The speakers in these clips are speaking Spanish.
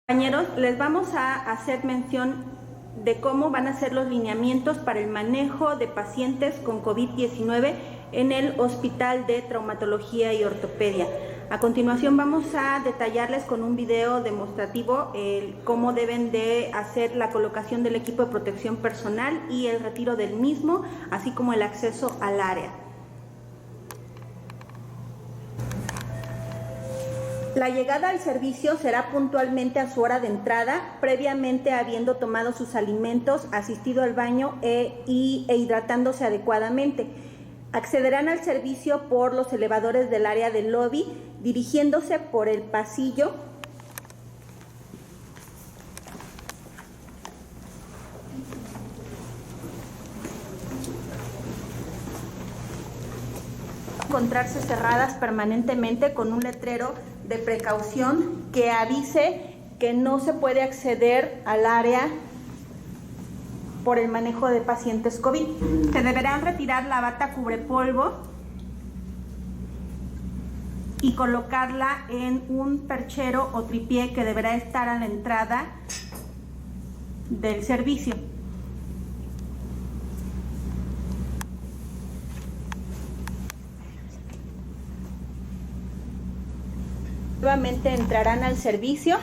Compañeros, les vamos a hacer mención de cómo van a ser los lineamientos para el manejo de pacientes con COVID-19 en el Hospital de Traumatología y Ortopedia. A continuación vamos a detallarles con un video demostrativo cómo deben de hacer la colocación del equipo de protección personal y el retiro del mismo, así como el acceso al área. La llegada al servicio será puntualmente a su hora de entrada, previamente habiendo tomado sus alimentos, asistido al baño e hidratándose adecuadamente. Accederán al servicio por los elevadores del área del lobby, dirigiéndose por el pasillo encontrarse cerradas permanentemente con un letrero de precaución que avise que no se puede acceder al área por el manejo de pacientes COVID. Se deberán retirar la bata cubrepolvo y colocarla en un perchero o tripié que deberá estar a la entrada del servicio. Nuevamente entrarán al servicio,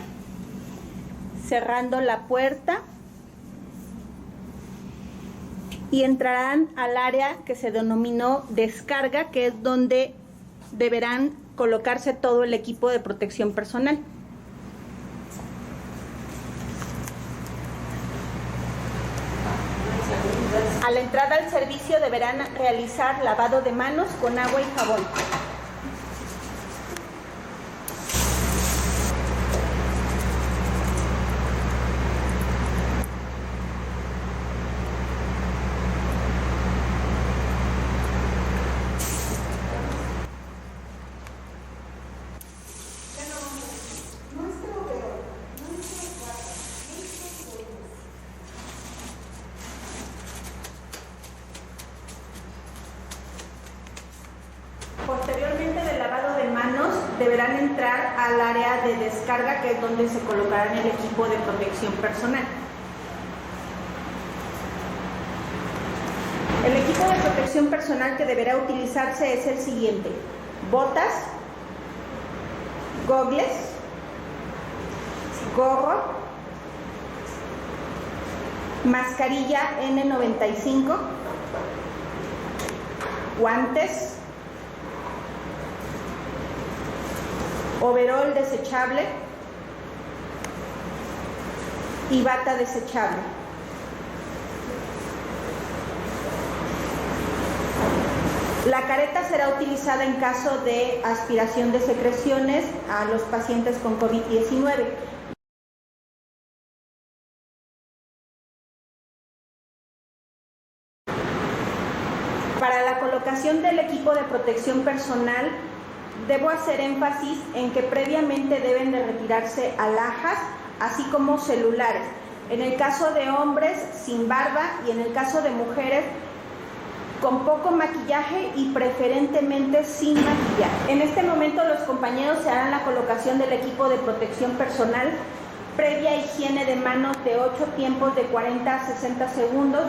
cerrando la puerta, y entrarán al área que se denominó descarga, que es donde deberán colocarse todo el equipo de protección personal. A la entrada al servicio deberán realizar lavado de manos con agua y jabón. Posteriormente del lavado de manos, deberán entrar al área de descarga, que es donde se colocarán el equipo de protección personal. El equipo de protección personal que deberá utilizarse es el siguiente: botas, gogles, gorro, mascarilla N95, guantes, overol desechable y bata desechable. La careta será utilizada en caso de aspiración de secreciones a los pacientes con COVID-19. Para la colocación del equipo de protección personal, debo hacer énfasis en que previamente deben de retirarse alhajas, así como celulares. En el caso de hombres, sin barba, y en el caso de mujeres, con poco maquillaje y preferentemente sin maquillaje. En este momento los compañeros se harán la colocación del equipo de protección personal, previa higiene de manos de 8 tiempos de 40 a 60 segundos,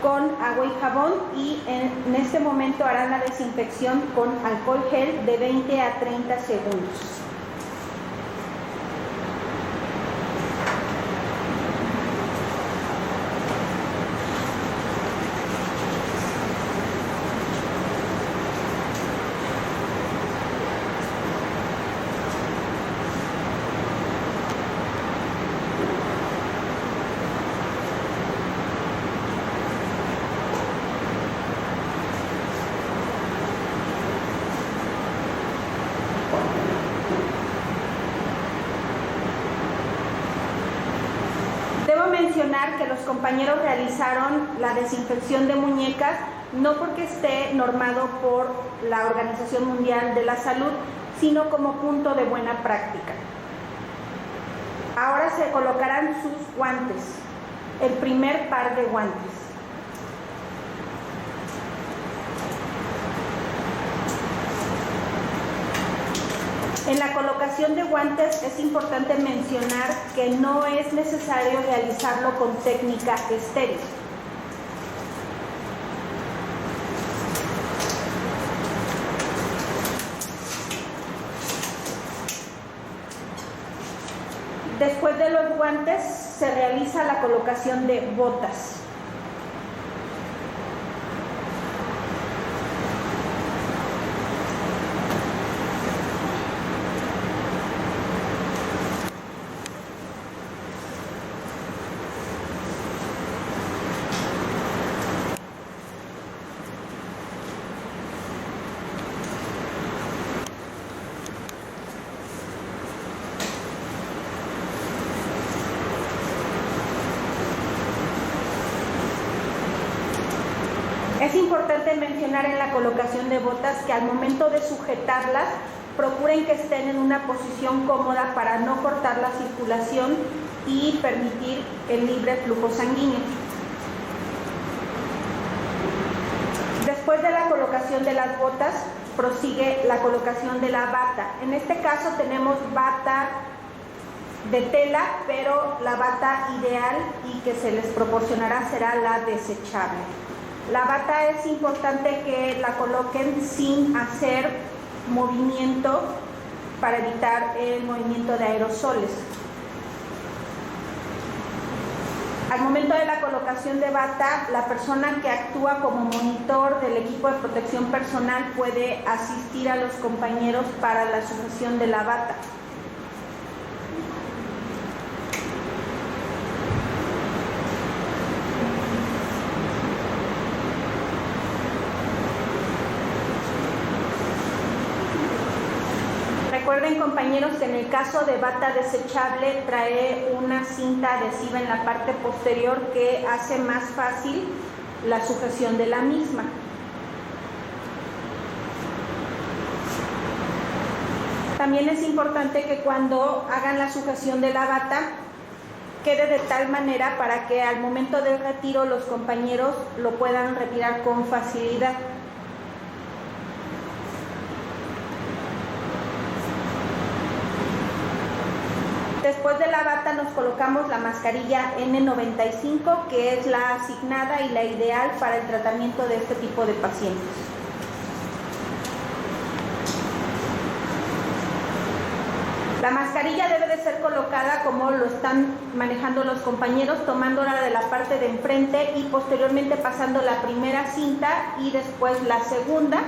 con agua y jabón, y en este momento harán la desinfección con alcohol gel de 20 a 30 segundos. Debo mencionar que los compañeros realizaron la desinfección de muñecas no porque esté normado por la Organización Mundial de la Salud, sino como punto de buena práctica. Ahora se colocarán sus guantes, el primer par de guantes. En la colocación de guantes es importante mencionar que no es necesario realizarlo con técnica estéril. Después de los guantes se realiza la colocación de botas. Es importante mencionar en la colocación de botas que al momento de sujetarlas, procuren que estén en una posición cómoda para no cortar la circulación y permitir el libre flujo sanguíneo. Después de la colocación de las botas, prosigue la colocación de la bata. En este caso tenemos bata de tela, pero la bata ideal y que se les proporcionará será la desechable. La bata es importante que la coloquen sin hacer movimiento para evitar el movimiento de aerosoles. Al momento de la colocación de bata, la persona que actúa como monitor del equipo de protección personal puede asistir a los compañeros para la sujeción de la bata. Recuerden, compañeros, que en el caso de bata desechable trae una cinta adhesiva en la parte posterior que hace más fácil la sujeción de la misma. También es importante que cuando hagan la sujeción de la bata quede de tal manera para que al momento del retiro los compañeros lo puedan retirar con facilidad. Después de la bata nos colocamos la mascarilla N95, que es la asignada y la ideal para el tratamiento de este tipo de pacientes. La mascarilla debe de ser colocada como lo están manejando los compañeros, tomándola de la parte de enfrente y posteriormente pasando la primera cinta y después la segunda.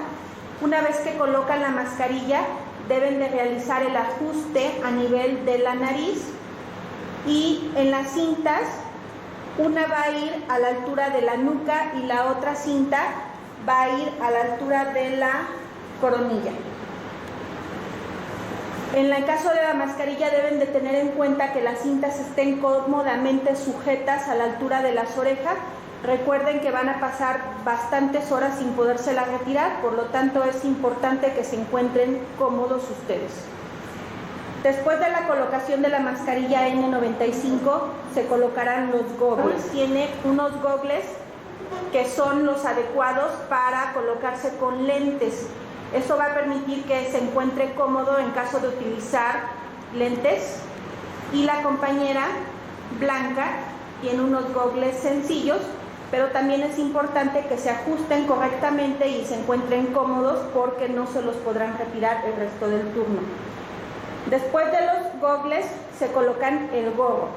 Una vez que colocan la mascarilla, deben de realizar el ajuste a nivel de la nariz y en las cintas una va a ir a la altura de la nuca y la otra cinta va a ir a la altura de la coronilla. En el caso de la mascarilla deben de tener en cuenta que las cintas estén cómodamente sujetas a la altura de las orejas. Recuerden que van a pasar bastantes horas sin podérselas retirar, por lo tanto es importante que se encuentren cómodos ustedes. Después de la colocación de la mascarilla N95 se colocarán los gogles. Tiene unos gogles que son los adecuados para colocarse con lentes. Eso va a permitir que se encuentre cómodo en caso de utilizar lentes. Y la compañera Blanca tiene unos gogles sencillos, pero también es importante que se ajusten correctamente y se encuentren cómodos porque no se los podrán retirar el resto del turno. Después de los gogles se colocan el gorro.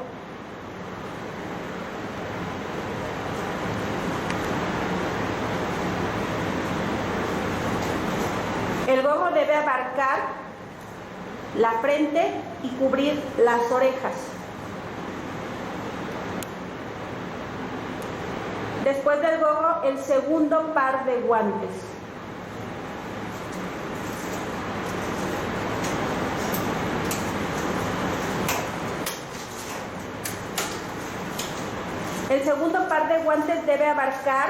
El gorro debe abarcar la frente y cubrir las orejas. Después del gorro, el segundo par de guantes. El segundo par de guantes debe abarcar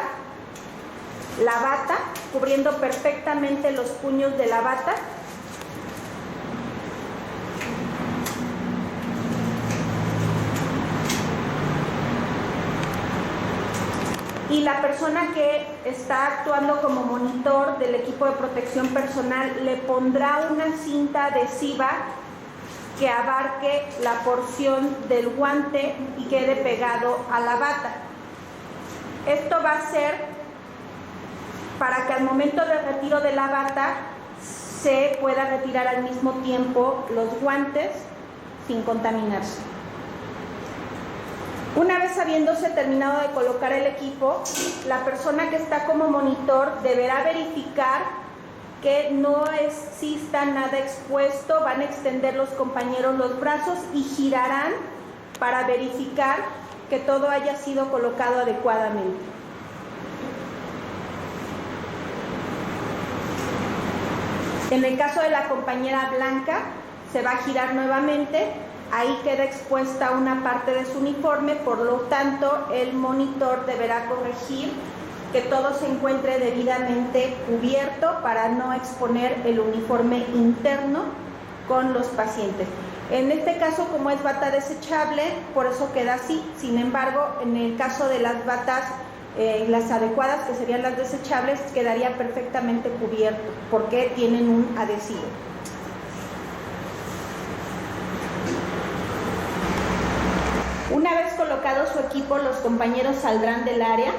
la bata, cubriendo perfectamente los puños de la bata. y la persona que está actuando como monitor del equipo de protección personal le pondrá una cinta adhesiva que abarque la porción del guante y quede pegado a la bata. Esto va a ser para que al momento del retiro de la bata se pueda retirar al mismo tiempo los guantes sin contaminarse. Una vez habiéndose terminado de colocar el equipo, la persona que está como monitor deberá verificar que no exista nada expuesto. Van a extender los compañeros los brazos y girarán para verificar que todo haya sido colocado adecuadamente. En el caso de la compañera Blanca, se va a girar nuevamente. Ahí queda expuesta una parte de su uniforme, por lo tanto, el monitor deberá corregir que todo se encuentre debidamente cubierto para no exponer el uniforme interno con los pacientes. En este caso, como es bata desechable, por eso queda así. Sin embargo, en el caso de las batas, las adecuadas, que serían las desechables, quedaría perfectamente cubierto porque tienen un adhesivo. Una vez colocado su equipo, los compañeros saldrán del área.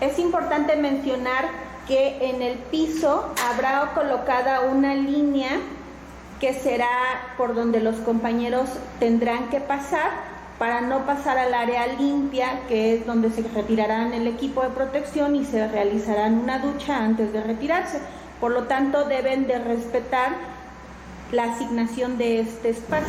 Es importante mencionar que en el piso habrá colocada una línea que será por donde los compañeros tendrán que pasar para no pasar al área limpia, que es donde se retirarán el equipo de protección y se realizarán una ducha antes de retirarse. Por lo tanto, deben de respetar la asignación de este espacio.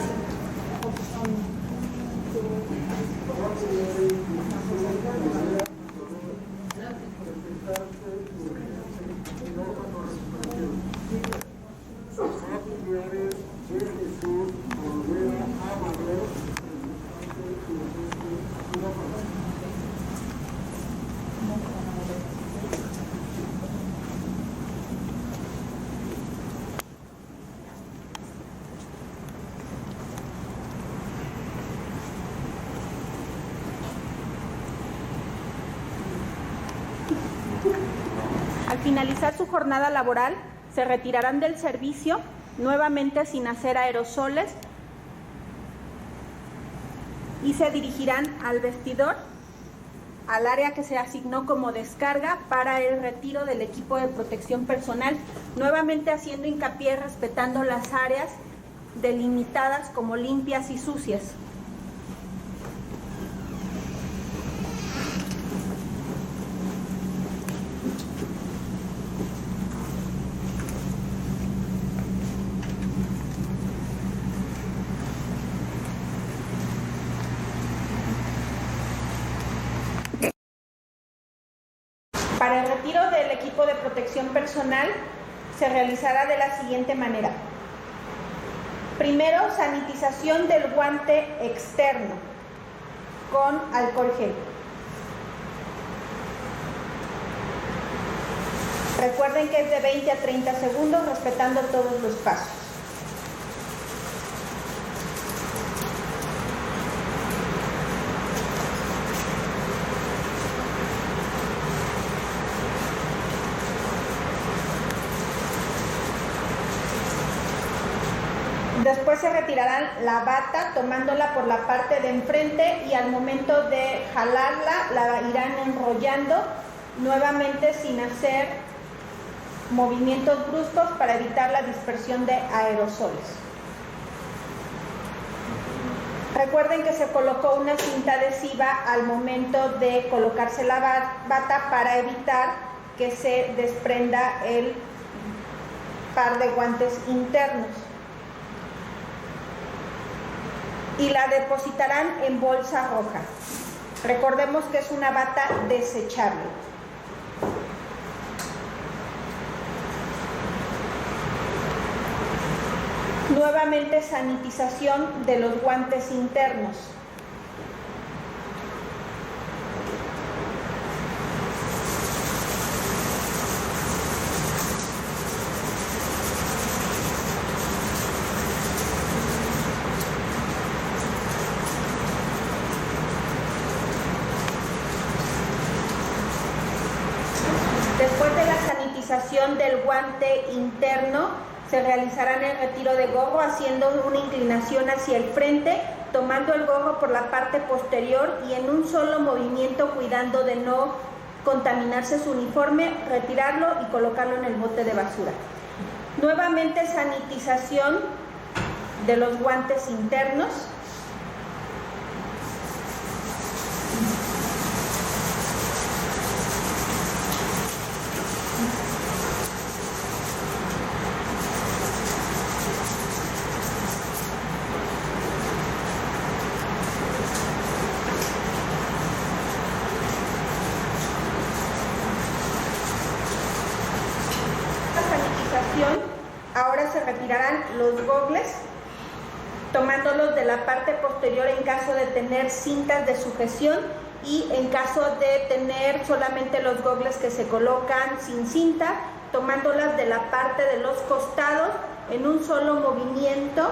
Al finalizar su jornada laboral, se retirarán del servicio, nuevamente sin hacer aerosoles, y se dirigirán al vestidor, al área que se asignó como descarga para el retiro del equipo de protección personal, nuevamente haciendo hincapié respetando las áreas delimitadas como limpias y sucias. Para el retiro del equipo de protección personal se realizará de la siguiente manera. Primero, sanitización del guante externo con alcohol gel. Recuerden que es de 20 a 30 segundos, respetando todos los pasos. Después se retirarán la bata tomándola por la parte de enfrente y al momento de jalarla la irán enrollando nuevamente sin hacer movimientos bruscos para evitar la dispersión de aerosoles. Recuerden que se colocó una cinta adhesiva al momento de colocarse la bata para evitar que se desprenda el par de guantes internos. Y la depositarán en bolsa roja. Recordemos que es una bata desechable. Nuevamente, sanitización de los guantes internos. Después de la sanitización del guante interno, se realizará el retiro de gorro haciendo una inclinación hacia el frente, tomando el gorro por la parte posterior y en un solo movimiento, cuidando de no contaminarse su uniforme, retirarlo y colocarlo en el bote de basura. Nuevamente sanitización de los guantes internos. Ahora se retirarán los gogles, tomándolos de la parte posterior en caso de tener cintas de sujeción y en caso de tener solamente los gogles que se colocan sin cinta, tomándolas de la parte de los costados en un solo movimiento,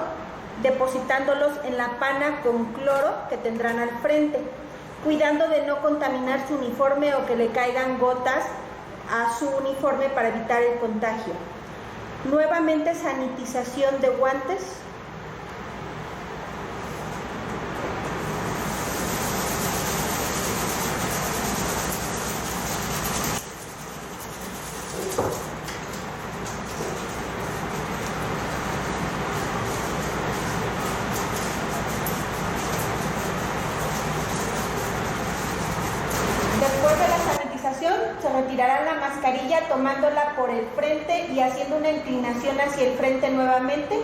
depositándolos en la pana con cloro que tendrán al frente, cuidando de no contaminar su uniforme o que le caigan gotas a su uniforme para evitar el contagio. Nuevamente sanitización de guantes. Después de la sanitización se retirará la mascarilla tomándola por el frente y haciendo una inclinación hacia el frente nuevamente,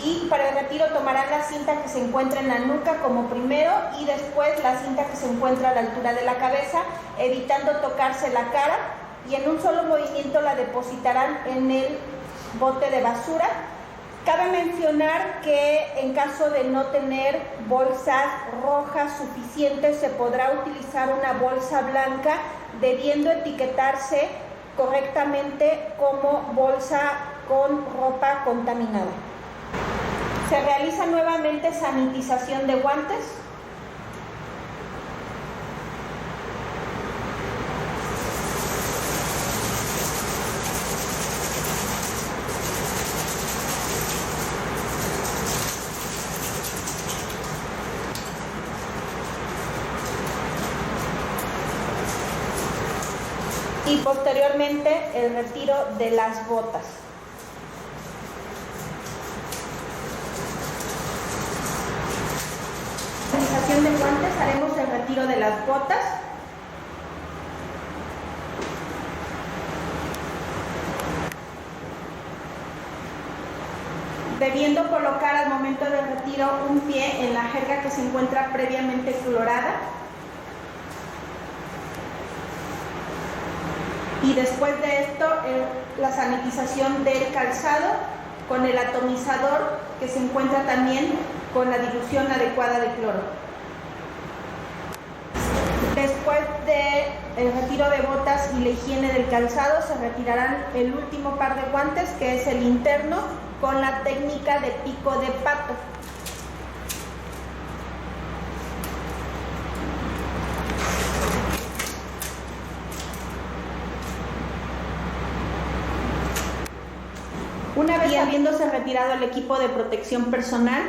y para el retiro tomarán la cinta que se encuentra en la nuca como primero y después la cinta que se encuentra a la altura de la cabeza, evitando tocarse la cara, y en un solo movimiento la depositarán en el bote de basura. Cabe mencionar que en caso de no tener bolsas rojas suficientes, se podrá utilizar una bolsa blanca, debiendo etiquetarse correctamente como bolsa con ropa contaminada. Se realiza nuevamente sanitización de guantes. Y posteriormente el retiro de las botas. Sanitización de guantes, haremos el retiro de las botas. Debiendo colocar al momento del retiro un pie en la jerga que se encuentra previamente clorada. Y después de esto, la sanitización del calzado con el atomizador que se encuentra también con la dilución adecuada de cloro. Después del retiro de botas y la higiene del calzado, se retirarán el último par de guantes, que es el interno, con la técnica de pico de pato. Una vez habiéndose retirado el equipo de protección personal,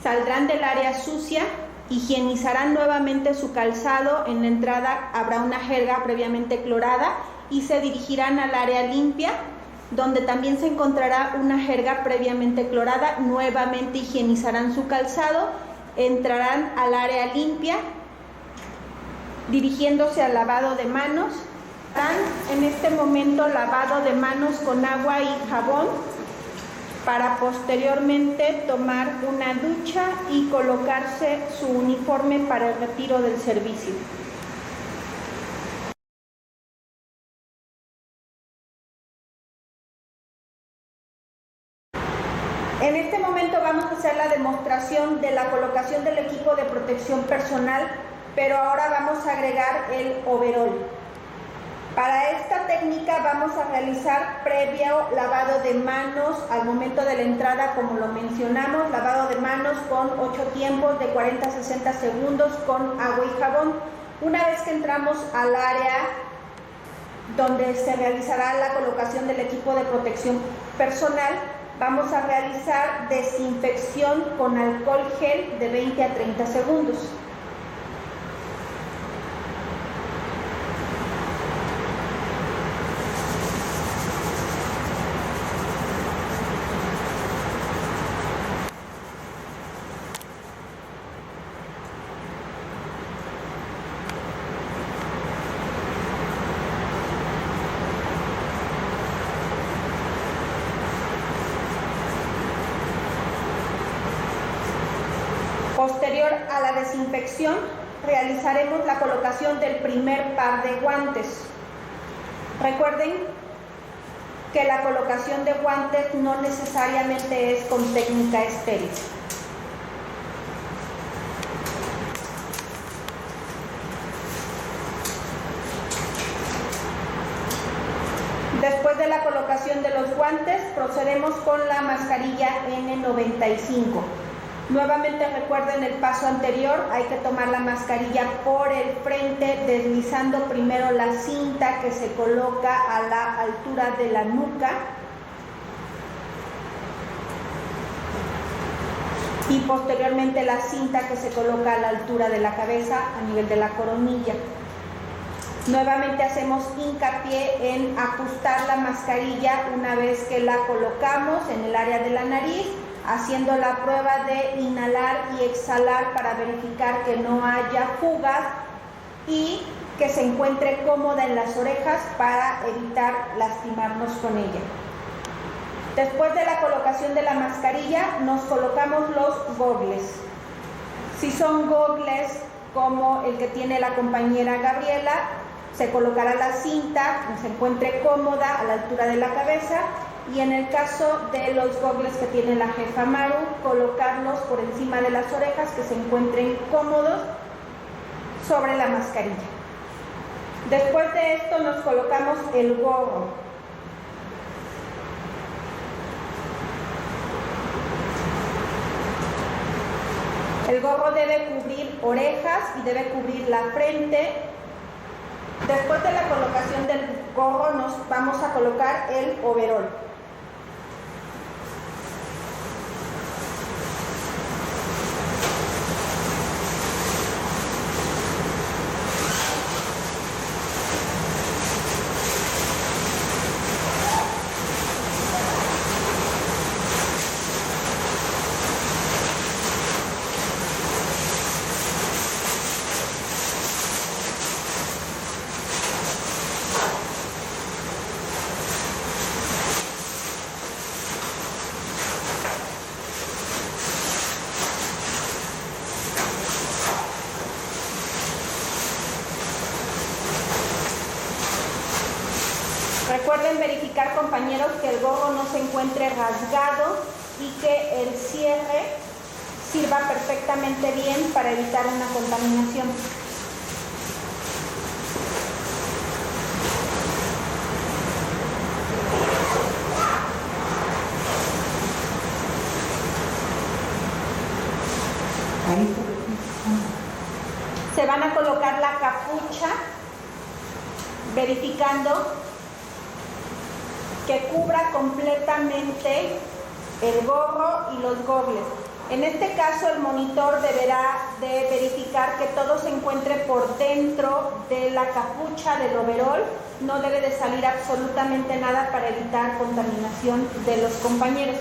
saldrán del área sucia, higienizarán nuevamente su calzado. En la entrada habrá una jerga previamente clorada y se dirigirán al área limpia, donde también se encontrará una jerga previamente clorada. Nuevamente higienizarán su calzado, entrarán al área limpia, dirigiéndose al lavado de manos. Harán en este momento lavado de manos con agua y jabón, para posteriormente tomar una ducha y colocarse su uniforme para el retiro del servicio. En este momento vamos a hacer la demostración de la colocación del equipo de protección personal, pero ahora vamos a agregar el overol. Para esta técnica vamos a realizar previo lavado de manos al momento de la entrada, como lo mencionamos, lavado de manos con 8 tiempos de 40 a 60 segundos con agua y jabón. Una vez que entramos al área donde se realizará la colocación del equipo de protección personal, vamos a realizar desinfección con alcohol gel de 20 a 30 segundos. Posterior a la desinfección, realizaremos la colocación del primer par de guantes. Recuerden que la colocación de guantes no necesariamente es con técnica estéril. Después de la colocación de los guantes, procedemos con la mascarilla N95. Nuevamente recuerden el paso anterior, hay que tomar la mascarilla por el frente, deslizando primero la cinta que se coloca a la altura de la nuca y posteriormente la cinta que se coloca a la altura de la cabeza a nivel de la coronilla. Nuevamente hacemos hincapié en ajustar la mascarilla una vez que la colocamos en el área de la nariz, haciendo la prueba de inhalar y exhalar para verificar que no haya fugas y que se encuentre cómoda en las orejas para evitar lastimarnos con ella. Después de la colocación de la mascarilla, nos colocamos los gogles. Si son gogles como el que tiene la compañera Gabriela, se colocará la cinta que se encuentre cómoda a la altura de la cabeza. Y en el caso de los gogles que tiene la jefa Maru, colocarlos por encima de las orejas que se encuentren cómodos sobre la mascarilla. Después de esto nos colocamos el gorro. El gorro debe cubrir orejas y debe cubrir la frente. Después de la colocación del gorro nos vamos a colocar el overol. Recuerden verificar, compañeros, que el gorro no se encuentre rasgado y que el cierre sirva perfectamente bien para evitar una contaminación. Se van a colocar la capucha verificando que cubra completamente el gorro y los gogles. En este caso el monitor deberá de verificar que todo se encuentre por dentro de la capucha del overol, no debe de salir absolutamente nada para evitar contaminación de los compañeros.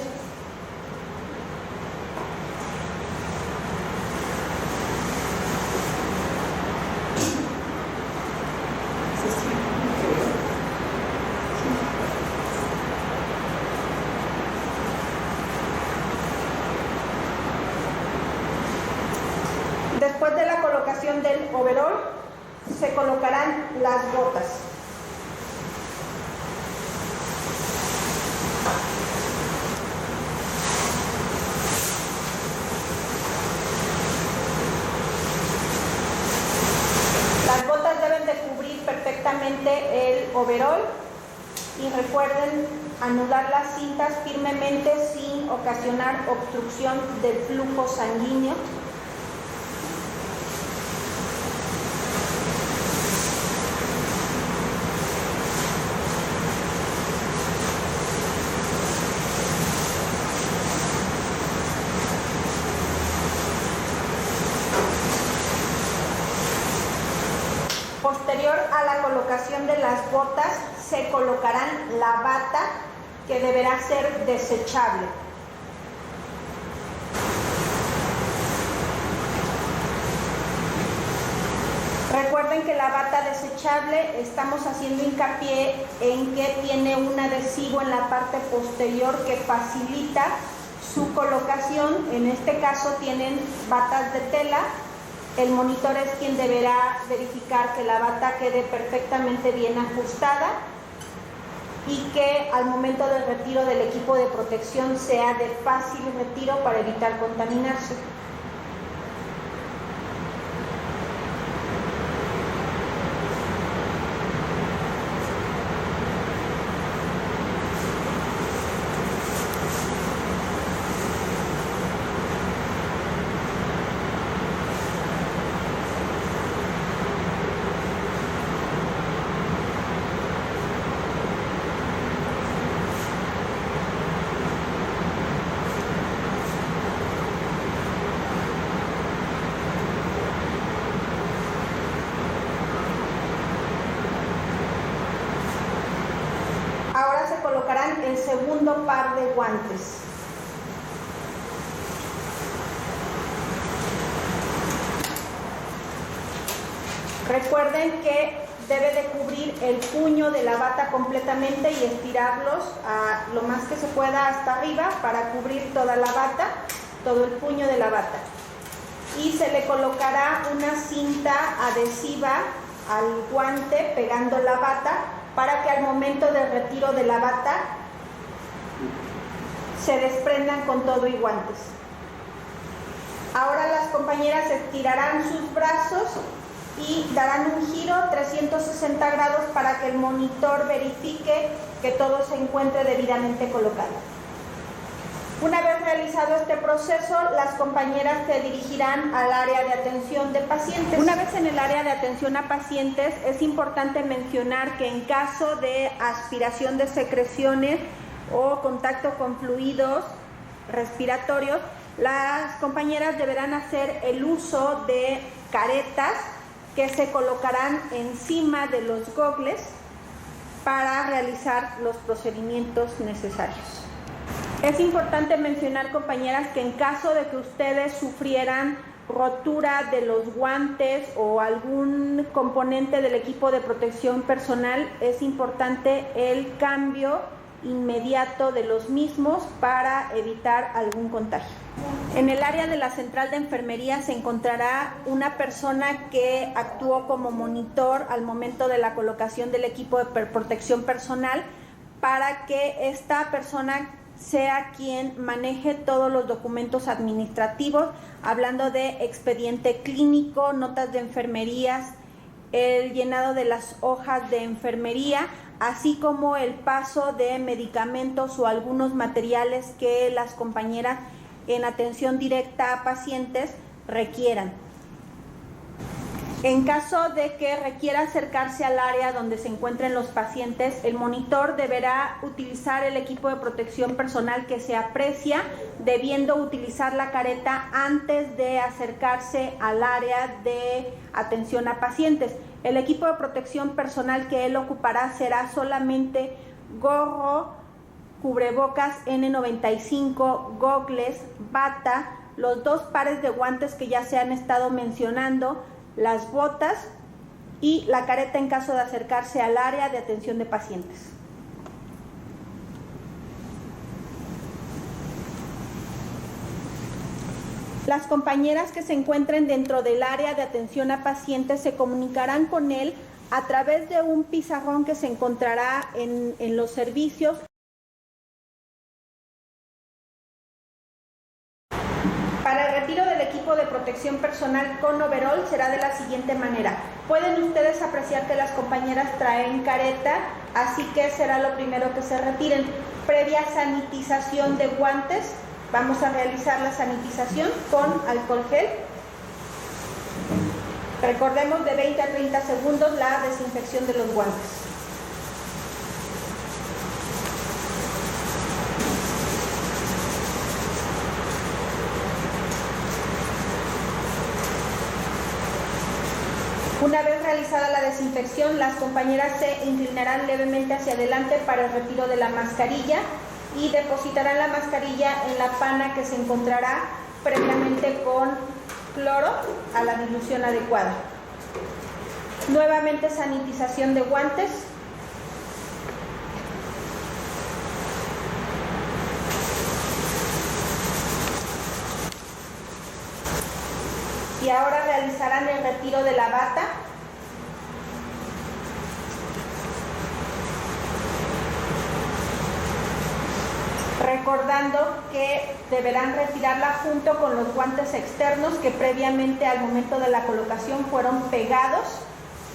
Después de la colocación del overol, se colocarán las botas. Las botas deben de cubrir perfectamente el overol y recuerden anudar las cintas firmemente sin ocasionar obstrucción del flujo sanguíneo. la colocación de las botas se colocarán la bata, que deberá ser desechable. Recuerden que la bata desechable estamos haciendo hincapié en que tiene un adhesivo en la parte posterior que facilita su colocación. En este caso tienen batas de tela. El monitor es quien deberá verificar que la bata quede perfectamente bien ajustada y que al momento del retiro del equipo de protección sea de fácil retiro para evitar contaminarse. Ahora se colocarán el segundo par de guantes. Recuerden que debe de cubrir el puño de la bata completamente y estirarlos a lo más que se pueda hasta arriba para cubrir toda la bata, todo el puño de la bata. Y se le colocará una cinta adhesiva al guante pegando la bata, para que al momento del retiro de la bata se desprendan con todo y guantes. Ahora las compañeras estirarán sus brazos y darán un giro 360 grados para que el monitor verifique que todo se encuentre debidamente colocado. Una vez realizado este proceso, las compañeras se dirigirán al área de atención de pacientes. Una vez en el área de atención a pacientes, es importante mencionar que en caso de aspiración de secreciones o contacto con fluidos respiratorios, las compañeras deberán hacer el uso de caretas que se colocarán encima de los gogles para realizar los procedimientos necesarios. Es importante mencionar, compañeras, que en caso de que ustedes sufrieran rotura de los guantes o algún componente del equipo de protección personal, es importante el cambio inmediato de los mismos para evitar algún contagio. En el área de la central de enfermería se encontrará una persona que actuó como monitor al momento de la colocación del equipo de protección personal, para que esta persona sea quien maneje todos los documentos administrativos, hablando de expediente clínico, notas de enfermerías, el llenado de las hojas de enfermería, así como el paso de medicamentos o algunos materiales que las compañeras en atención directa a pacientes requieran. En caso de que requiera acercarse al área donde se encuentren los pacientes, el monitor deberá utilizar el equipo de protección personal que se aprecia, debiendo utilizar la careta antes de acercarse al área de atención a pacientes. El equipo de protección personal que él ocupará será solamente gorro, cubrebocas N95, gogles, bata, los 2 pares de guantes que ya se han estado mencionando, las botas y la careta en caso de acercarse al área de atención de pacientes. Las compañeras que se encuentren dentro del área de atención a pacientes se comunicarán con él a través de un pizarrón que se encontrará en los servicios. Para el retiro del equipo de protección personal con overol será de la siguiente manera. Pueden ustedes apreciar que las compañeras traen careta, así que será lo primero que se retiren. Previa sanitización de guantes, vamos a realizar la sanitización con alcohol gel. Recordemos de 20 a 30 segundos la desinfección de los guantes. Una vez realizada la desinfección, las compañeras se inclinarán levemente hacia adelante para el retiro de la mascarilla y depositarán la mascarilla en la pana que se encontrará previamente con cloro a la dilución adecuada. Nuevamente sanitización de guantes. Y ahora realizarán el retiro de la bata. Recordando que deberán retirarla junto con los guantes externos que previamente al momento de la colocación fueron pegados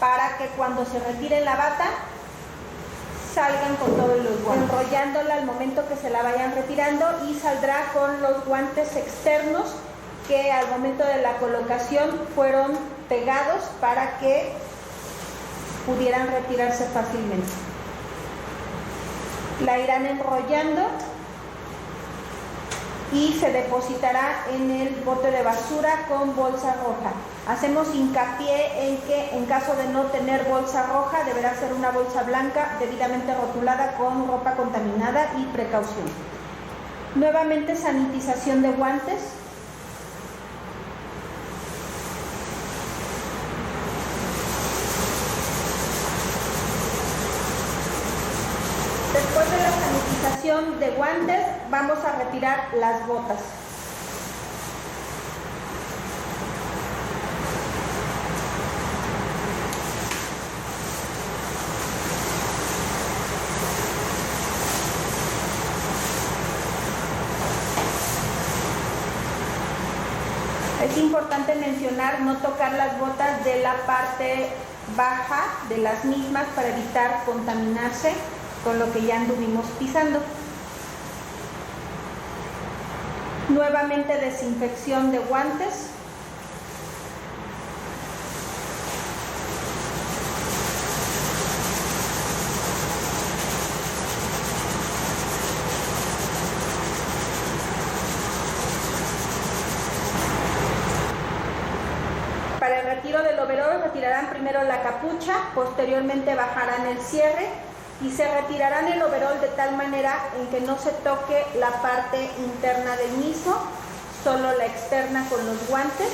para que cuando se retiren la bata salgan con todos los guantes. Enrollándola al momento que se la vayan retirando y saldrá con los guantes externos que al momento de la colocación fueron pegados para que pudieran retirarse fácilmente. La irán enrollando y se depositará en el bote de basura con bolsa roja. Hacemos hincapié en que en caso de no tener bolsa roja deberá ser una bolsa blanca debidamente rotulada con ropa contaminada y precaución. Nuevamente sanitización de guantes. Después de la sanitización de guantes, vamos a retirar las botas. Es importante mencionar no tocar las botas de la parte baja de las mismas para evitar contaminarse con lo que ya anduvimos pisando. Nuevamente desinfección de guantes. Para el retiro del overol retirarán primero la capucha, posteriormente bajarán el cierre y se retirarán el overol de tal manera en que no se toque la parte interna del mismo, solo la externa con los guantes.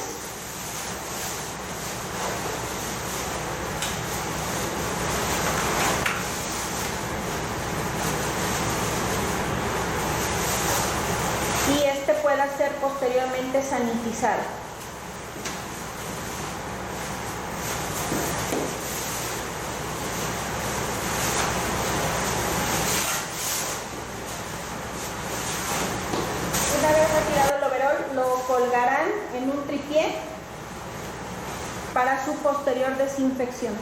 Y este pueda ser posteriormente sanitizado. Lo colgarán en un tripié para su posterior desinfección.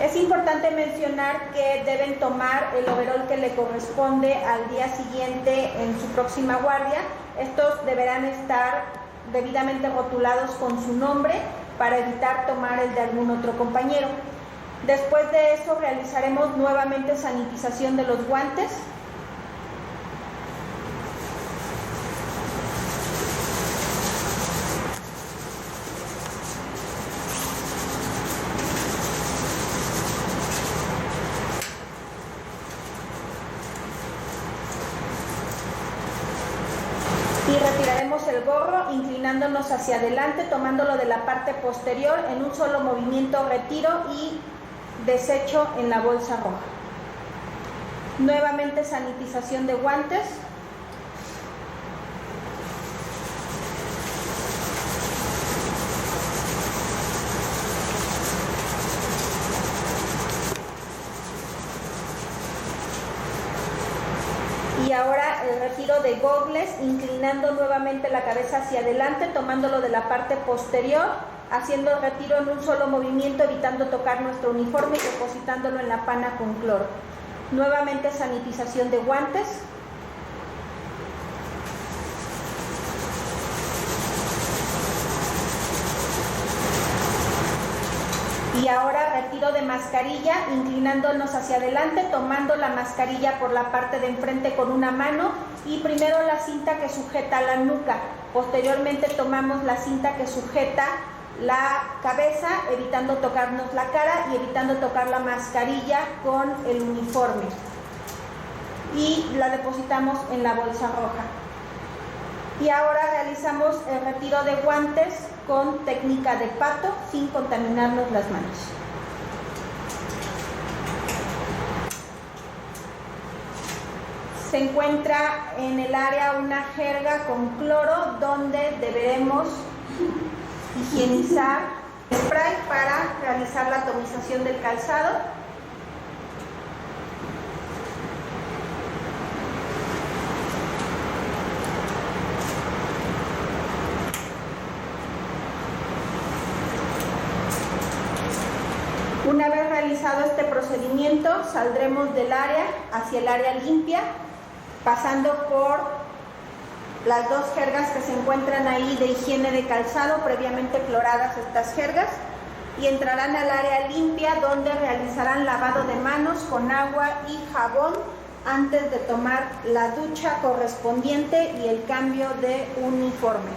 Es importante mencionar que deben tomar el overol que le corresponde al día siguiente en su próxima guardia. Estos deberán estar debidamente rotulados con su nombre para evitar tomar el de algún otro compañero. Después de eso realizaremos nuevamente sanitización de los guantes. Y retiraremos el gorro inclinándonos hacia adelante, tomándolo de la parte posterior en un solo movimiento, retiro y desecho en la bolsa roja. Nuevamente sanitización de guantes. Y ahora el retiro de gogles, inclinando nuevamente la cabeza hacia adelante, tomándolo de la parte posterior, haciendo el retiro en un solo movimiento, evitando tocar nuestro uniforme y depositándolo en la pana con cloro. Nuevamente sanitización de guantes. Y ahora retiro de mascarilla, inclinándonos hacia adelante, tomando la mascarilla por la parte de enfrente con una mano y primero la cinta que sujeta la nuca. Posteriormente tomamos la cinta que sujeta la cabeza, evitando tocarnos la cara y evitando tocar la mascarilla con el uniforme. Y la depositamos en la bolsa roja. Y ahora realizamos el retiro de guantes con técnica de pato sin contaminarnos las manos. Se encuentra en el área una jerga con cloro donde deberemos higienizar spray para realizar la atomización del calzado. Una vez realizado este procedimiento, saldremos del área hacia el área limpia, pasando por las dos jergas que se encuentran ahí de higiene de calzado, previamente cloradas estas jergas, y entrarán al área limpia donde realizarán lavado de manos con agua y jabón antes de tomar la ducha correspondiente y el cambio de uniforme.